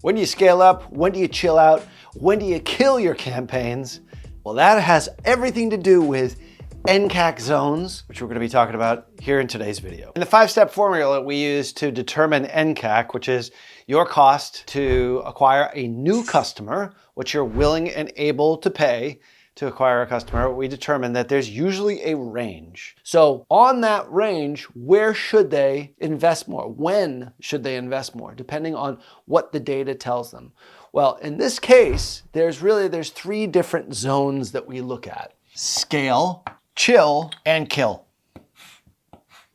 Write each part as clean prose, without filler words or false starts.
When do you scale up? When do you chill out? When do you kill your campaigns? Well, that has everything to do with NCAC zones, which we're going to be talking about here in today's video. In the 5-step formula we use to determine NCAC, which is your cost to acquire a new customer, what you're willing and able to pay to acquire a customer, we determine that there's usually a range. So on that range, where should they invest more? When should they invest more? Depending on what the data tells them. Well, in this case, there's 3 different zones that we look at: scale, chill, and kill.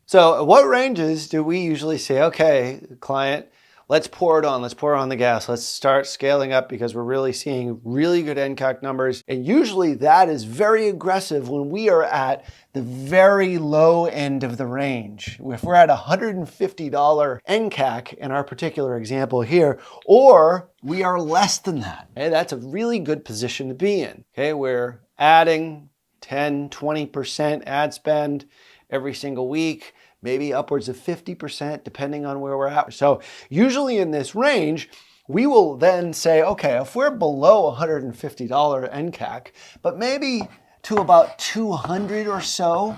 So at what ranges do we usually say, okay, client, let's pour it on the gas, let's start scaling up because we're really seeing really good NCAC numbers. And usually that is very aggressive when we are at the very low end of the range. If we're at $150 NCAC in our particular example here, or we are less than that, okay, that's a really good position to be in. Okay, we're adding 10, 20% ad spend every single week, maybe upwards of 50% depending on where we're at. So usually in this range, we will then say, okay, if we're below $150 NCAC, but maybe to about 200 or so,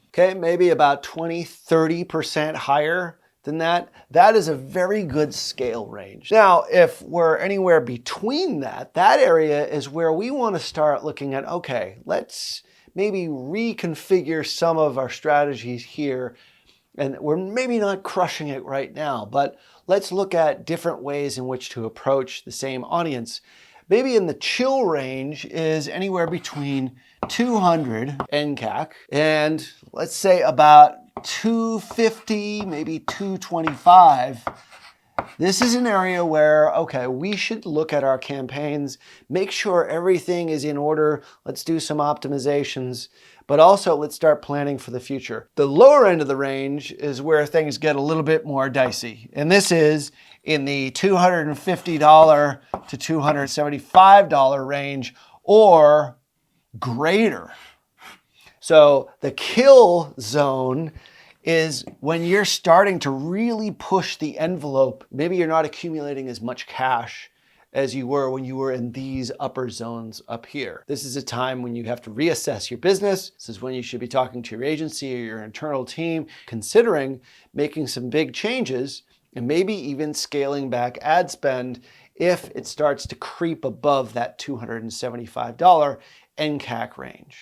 okay, maybe about 20, 30% higher than that, that is a very good scale range. Now, if we're anywhere between that, that area is where we want to start looking at, okay, let's maybe reconfigure some of our strategies here. And we're maybe not crushing it right now, but let's look at different ways in which to approach the same audience. Maybe in the chill range is anywhere between 200 NCAC and let's say about 250, maybe 225. This is an area where, okay, we should look at our campaigns, make sure everything is in order. Let's do some optimizations, but also let's start planning for the future. The lower end of the range is where things get a little bit more dicey. And this is in the $250 to $275 range or greater. So the kill zone is when you're starting to really push the envelope. Maybe you're not accumulating as much cash as you were when you were in these upper zones up here. This is a time when you have to reassess your business. This is when you should be talking to your agency or your internal team, considering making some big changes and maybe even scaling back ad spend if it starts to creep above that $275 NCAC range.